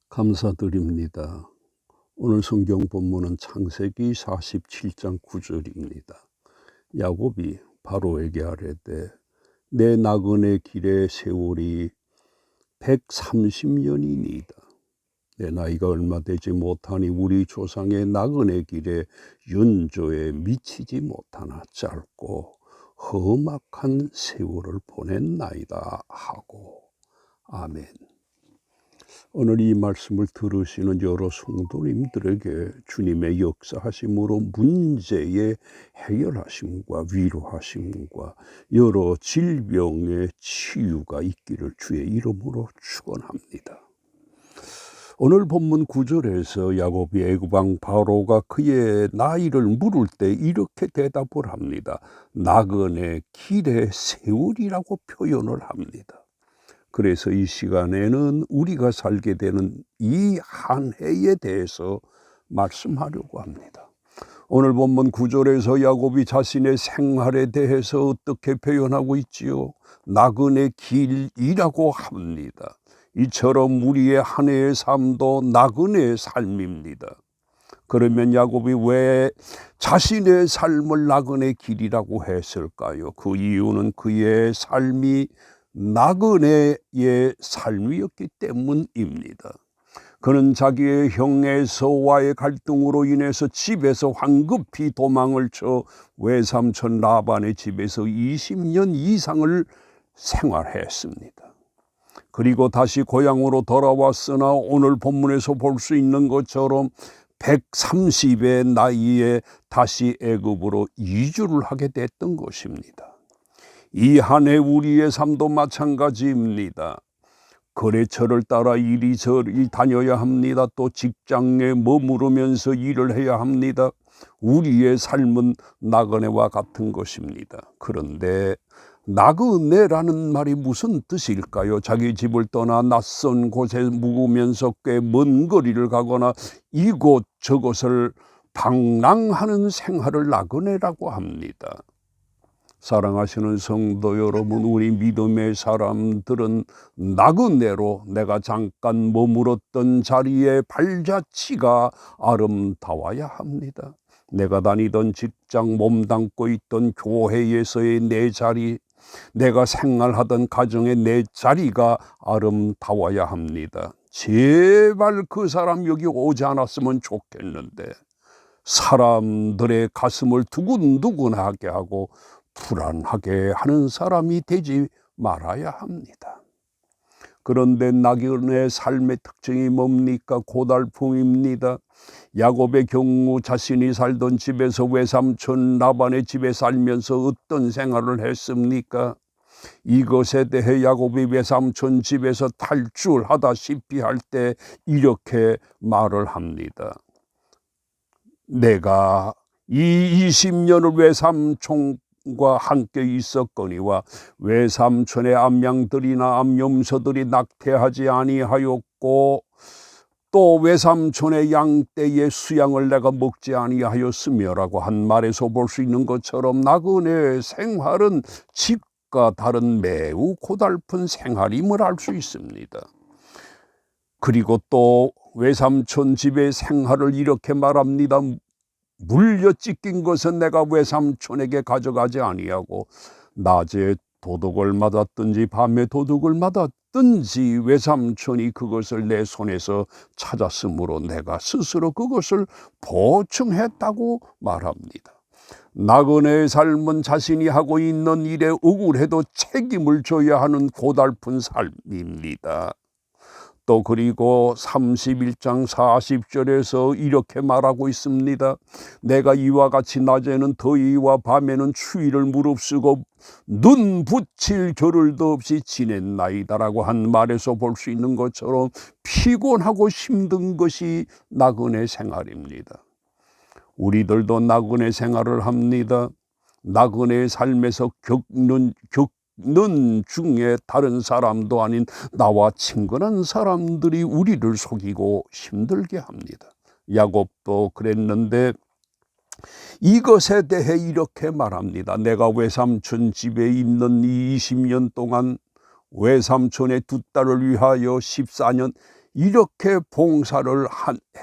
감사드립니다. 오늘 성경 본문은 창세기 47장 9절입니다. 야곱이 바로에게 아뢰되 내 나그네 길의 세월이 130년이니이다. 내 나이가 얼마 되지 못하니 우리 조상의 나그네 길의 윤조에 미치지 못하나 짧고 험악한 세월을 보냈나이다 하고. 아멘. 오늘 이 말씀을 들으시는 여러 성도님들에게 주님의 역사하심으로 문제의 해결하심과 위로하심과 여러 질병의 치유가 있기를 주의 이름으로 축원합니다. 오늘 본문 9절에서 야곱이 애굽 왕 바로가 그의 나이를 물을 때 이렇게 대답을 합니다. 나그네 길의 세월이라고 표현을 합니다. 그래서 이 시간에는 우리가 살게 되는 이 한 해에 대해서 말씀하려고 합니다. 오늘 본문 9절에서 야곱이 자신의 생활에 대해서 어떻게 표현하고 있지요? 나그네 길이라고 합니다. 이처럼 우리의 한 해의 삶도 나그네의 삶입니다. 그러면 야곱이 왜 자신의 삶을 나그네 길이라고 했을까요? 그 이유는 그의 삶이 나그네의 삶이었기 때문입니다. 그는 자기의 형 에서와의 갈등으로 인해서 집에서 황급히 도망을 쳐 외삼촌 라반의 집에서 20년 이상을 생활했습니다. 그리고 다시 고향으로 돌아왔으나 오늘 본문에서 볼 수 있는 것처럼 130의 나이에 다시 애굽으로 이주를 하게 됐던 것입니다. 이 한 해 우리의 삶도 마찬가지입니다. 거래처를 따라 이리저리 다녀야 합니다. 또 직장에 머무르면서 일을 해야 합니다. 우리의 삶은 나그네와 같은 것입니다. 그런데 나그네라는 말이 무슨 뜻일까요? 자기 집을 떠나 낯선 곳에 묵으면서 꽤 먼 거리를 가거나 이곳 저곳을 방랑하는 생활을 나그네라고 합니다. 사랑하시는 성도 여러분, 우리 믿음의 사람들은 나그네로 내가 잠깐 머물었던 자리의 발자취가 아름다워야 합니다. 내가 다니던 직장, 몸담고 있던 교회에서의 내 자리, 내가 생활하던 가정의 내 자리가 아름다워야 합니다. 제발 그 사람 여기 오지 않았으면 좋겠는데 사람들의 가슴을 두근두근하게 하고 불안하게 하는 사람이 되지 말아야 합니다. 그런데 나그네의 삶의 특징이 뭡니까? 고달픔입니다. 야곱의 경우 자신이 살던 집에서 외삼촌 라반의 집에 살면서 어떤 생활을 했습니까? 이것에 대해 야곱이 외삼촌 집에서 탈출하다시피 할 때 이렇게 말을 합니다. 내가 이 20년을 외삼촌과 함께 있었거니와 외삼촌의 암양들이나 암염소들이 낙태하지 아니하였고 또 외삼촌의 양떼의 수양을 내가 먹지 아니하였으며라고 한 말에서 볼 수 있는 것처럼 나그네의 생활은 집과 다른 매우 고달픈 생활임을 알 수 있습니다. 그리고 또 외삼촌 집의 생활을 이렇게 말합니다. 물려 찢긴 것은 내가 외삼촌에게 가져가지 아니하고 낮에 도둑을 맞았든지 밤에 도둑을 맞았든지 외삼촌이 그것을 내 손에서 찾았으므로 내가 스스로 그것을 보충했다고 말합니다. 나그네의 삶은 자신이 하고 있는 일에 억울해도 책임을 져야 하는 고달픈 삶입니다. 또 그리고 31장 40절에서 이렇게 말하고 있습니다. 내가 이와 같이 낮에는 더위와 밤에는 추위를 무릅쓰고 눈 붙일 겨를도 없이 지냈나이다라고 한 말에서 볼 수 있는 것처럼 피곤하고 힘든 것이 나그네 생활입니다. 우리들도 나그네 생활을 합니다. 나그네의 삶에서 겪는 중에 다른 사람도 아닌 나와 친근한 사람들이 우리를 속이고 힘들게 합니다. 야곱도 그랬는데 이것에 대해 이렇게 말합니다. 내가 외삼촌 집에 있는 이 20년 동안 외삼촌의 두 딸을 위하여 14년 이렇게 봉사를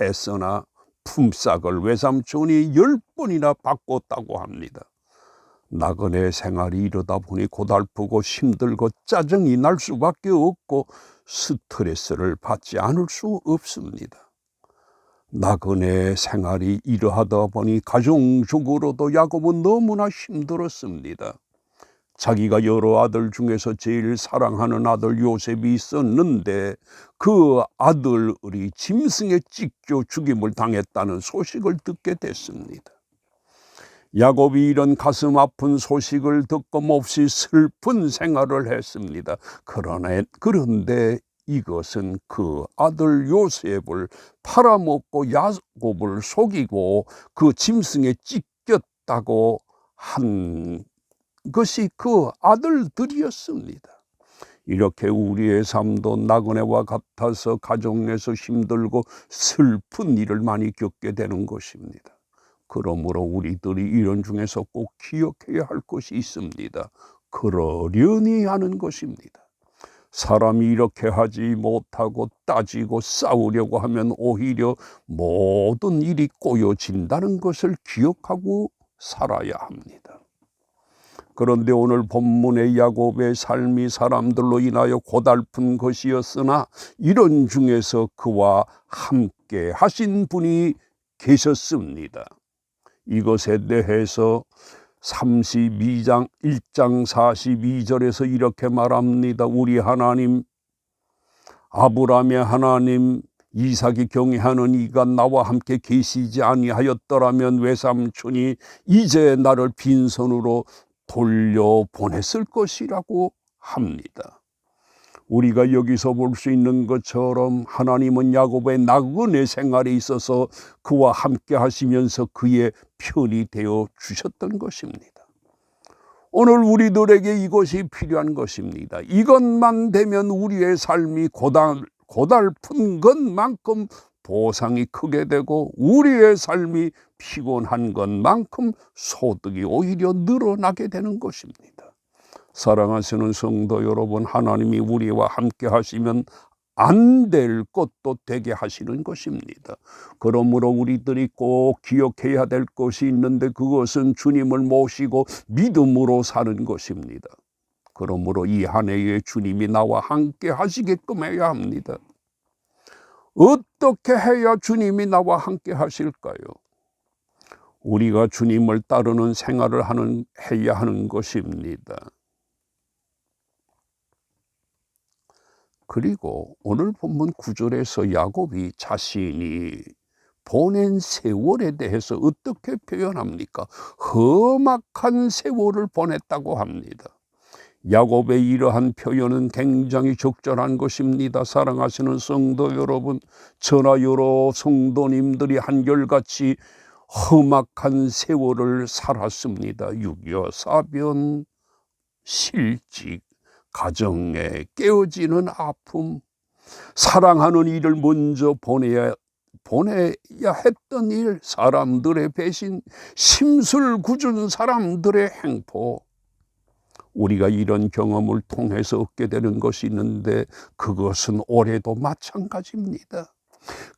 했으나 품삯을 외삼촌이 10번이나 바꿨다고 합니다. 나그네 생활이 이러다 보니 고달프고 힘들고 짜증이 날 수밖에 없고 스트레스를 받지 않을 수 없습니다. 나그네 생활이 이러하다 보니 가정적으로도 야곱은 너무나 힘들었습니다. 자기가 여러 아들 중에서 제일 사랑하는 아들 요셉이 있었는데 그 아들이 짐승에 찢겨 죽임을 당했다는 소식을 듣게 됐습니다. 야곱이 이런 가슴 아픈 소식을 듣고 몹시 슬픈 생활을 했습니다. 그런데 이것은 그 아들 요셉을 팔아먹고 야곱을 속이고 그 짐승에 찢겼다고 한 것이 그 아들들이었습니다. 이렇게 우리의 삶도 나그네와 같아서 가정 내에서 힘들고 슬픈 일을 많이 겪게 되는 것입니다. 그러므로 우리들이 이런 중에서 꼭 기억해야 할 것이 있습니다. 그러려니 하는 것입니다. 사람이 이렇게 하지 못하고 따지고 싸우려고 하면 오히려 모든 일이 꼬여진다는 것을 기억하고 살아야 합니다. 그런데 오늘 본문의 야곱의 삶이 사람들로 인하여 고달픈 것이었으나 이런 중에서 그와 함께 하신 분이 계셨습니다. 이것에 대해서 32장 1장 42절에서 이렇게 말합니다. 우리 하나님, 아브라함의 하나님, 이삭이 경외하는 이가 나와 함께 계시지 아니하였더라면 외삼촌이 이제 나를 빈손으로 돌려보냈을 것이라고 합니다. 우리가 여기서 볼 수 있는 것처럼 하나님은 야곱의 나그네 생활에 있어서 그와 함께 하시면서 그의 편이 되어 주셨던 것입니다. 오늘 우리들에게 이것이 필요한 것입니다. 이것만 되면 우리의 삶이 고달픈 것만큼 보상이 크게 되고 우리의 삶이 피곤한 것만큼 소득이 오히려 늘어나게 되는 것입니다. 사랑하시는 성도 여러분, 하나님이 우리와 함께 하시면 안 될 것도 되게 하시는 것입니다. 그러므로 우리들이 꼭 기억해야 될 것이 있는데 그것은 주님을 모시고 믿음으로 사는 것입니다. 그러므로 이 한 해에 주님이 나와 함께 하시게끔 해야 합니다. 어떻게 해야 주님이 나와 함께 하실까요? 우리가 주님을 따르는 생활을 해야 하는 것입니다. 그리고 오늘 본문 9절에서 야곱이 자신이 보낸 세월에 대해서 어떻게 표현합니까? 험악한 세월을 보냈다고 합니다. 야곱의 이러한 표현은 굉장히 적절한 것입니다. 사랑하시는 성도 여러분, 저나 여러 성도님들이 한결같이 험악한 세월을 살았습니다. 6.25 사변, 실직, 가정에 깨어지는 아픔, 사랑하는 일을 먼저 보내야 했던 일, 사람들의 배신, 심술 굳은 사람들의 행포, 우리가 이런 경험을 통해서 얻게 되는 것이 있는데 그것은 올해도 마찬가지입니다.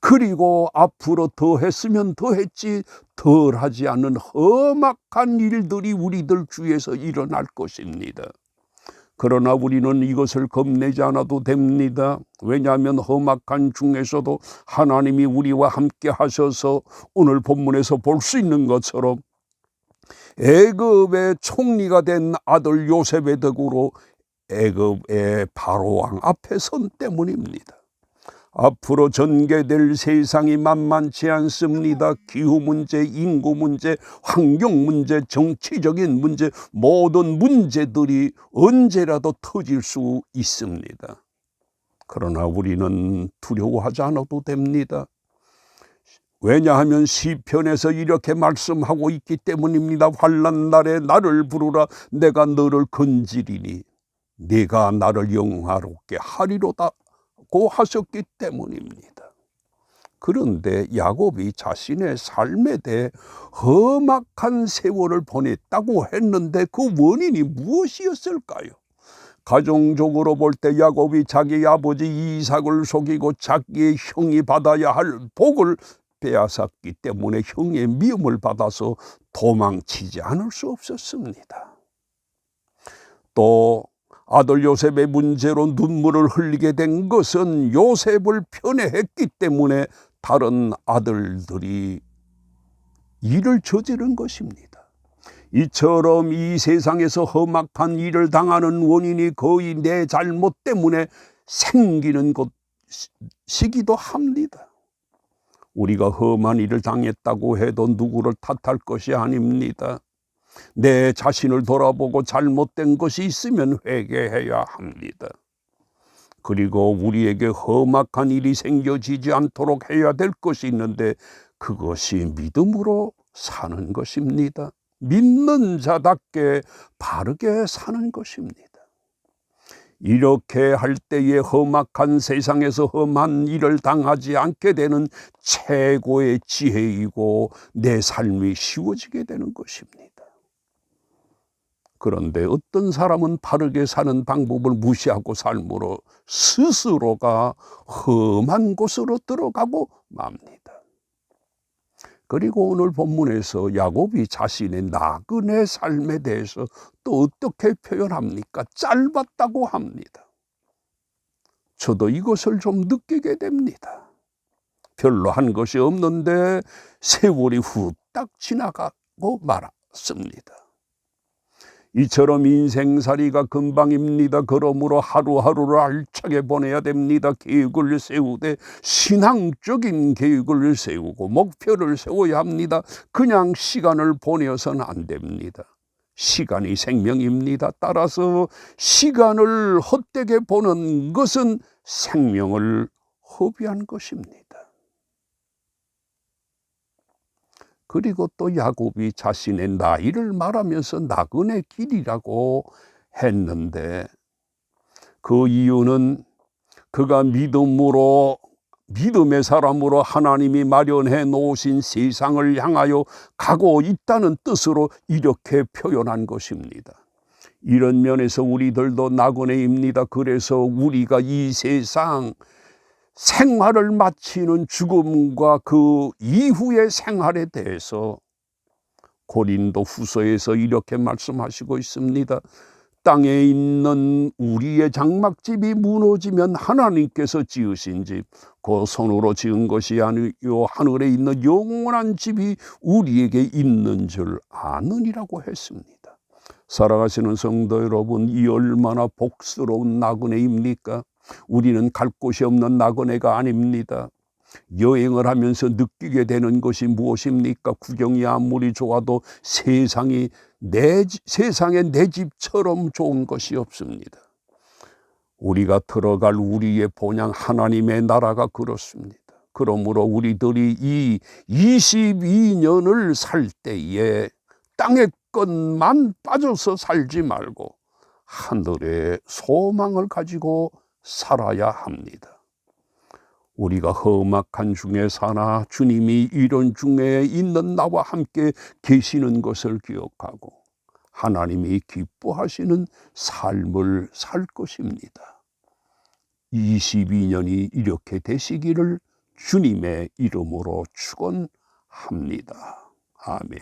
그리고 앞으로 더 했으면 더 했지 덜 하지 않는 험악한 일들이 우리들 주위에서 일어날 것입니다. 그러나 우리는 이것을 겁내지 않아도 됩니다. 왜냐하면 험악한 중에서도 하나님이 우리와 함께 하셔서 오늘 본문에서 볼 수 있는 것처럼 애굽의 총리가 된 아들 요셉의 덕으로 애굽의 바로왕 앞에 선 때문입니다. 앞으로 전개될 세상이 만만치 않습니다. 기후 문제, 인구 문제, 환경 문제, 정치적인 문제, 모든 문제들이 언제라도 터질 수 있습니다. 그러나 우리는 두려워하지 않아도 됩니다. 왜냐하면 시편에서 이렇게 말씀하고 있기 때문입니다. 환난 날에 나를 부르라, 내가 너를 건지리니 네가 나를 영화롭게 하리로다고 하셨기 때문입니다. 그런데 야곱이 자신의 삶에 대해 험악한 세월을 보냈다고 했는데 그 원인이 무엇이었을까요? 가정적으로 볼 때 야곱이 자기 아버지 이삭을 속이고 자기의 형이 받아야 할 복을 빼앗았기 때문에 형의 미움을 받아서 도망치지 않을 수 없었습니다. 또 아들 요셉의 문제로 눈물을 흘리게 된 것은 요셉을 편애했기 때문에 다른 아들들이 일을 저지른 것입니다. 이처럼 이 세상에서 험악한 일을 당하는 원인이 거의 내 잘못 때문에 생기는 것이기도 합니다. 우리가 험한 일을 당했다고 해도 누구를 탓할 것이 아닙니다. 내 자신을 돌아보고 잘못된 것이 있으면 회개해야 합니다. 그리고 우리에게 험악한 일이 생겨지지 않도록 해야 될 것이 있는데 그것이 믿음으로 사는 것입니다. 믿는 자답게 바르게 사는 것입니다. 이렇게 할 때에 험악한 세상에서 험한 일을 당하지 않게 되는 최고의 지혜이고 내 삶이 쉬워지게 되는 것입니다. 그런데 어떤 사람은 바르게 사는 방법을 무시하고 삶으로 스스로가 험한 곳으로 들어가고 맙니다. 그리고 오늘 본문에서 야곱이 자신의 나그네 삶에 대해서 또 어떻게 표현합니까? 짧았다고 합니다. 저도 이것을 좀 느끼게 됩니다. 별로 한 것이 없는데 세월이 후딱 지나가고 말았습니다. 이처럼 인생살이가 금방입니다. 그러므로 하루하루를 알차게 보내야 됩니다. 계획을 세우되 신앙적인 계획을 세우고 목표를 세워야 합니다. 그냥 시간을 보내서는 안 됩니다. 시간이 생명입니다. 따라서 시간을 헛되게 보는 것은 생명을 허비한 것입니다. 그리고 또 야곱이 자신의 나이를 말하면서 나그네 길이라고 했는데 그 이유는 그가 믿음의 사람으로 하나님이 마련해 놓으신 세상을 향하여 가고 있다는 뜻으로 이렇게 표현한 것입니다. 이런 면에서 우리들도 나그네입니다. 그래서 우리가 이 세상 생활을 마치는 죽음과 그 이후의 생활에 대해서 고린도 후서에서 이렇게 말씀하시고 있습니다. 땅에 있는 우리의 장막집이 무너지면 하나님께서 지으신 집, 그 손으로 지은 것이 아니요 하늘에 있는 영원한 집이 우리에게 있는 줄 아느니라고 했습니다. 사랑하시는 성도 여러분, 이 얼마나 복스러운 나그네입니까? 우리는 갈 곳이 없는 나그네가 아닙니다. 여행을 하면서 느끼게 되는 것이 무엇입니까? 구경이 아무리 좋아도 세상에 내 집처럼 좋은 것이 없습니다. 우리가 들어갈 우리의 본향 하나님의 나라가 그렇습니다. 그러므로 우리들이 이 22년을 살 때에 땅의 것만 빠져서 살지 말고 하늘의 소망을 가지고 살아야 합니다. 우리가 험악한 중에 사나 주님이 이런 중에 있는 나와 함께 계시는 것을 기억하고 하나님이 기뻐하시는 삶을 살 것입니다. 22년이 이렇게 되시기를 주님의 이름으로 축원합니다. 아멘.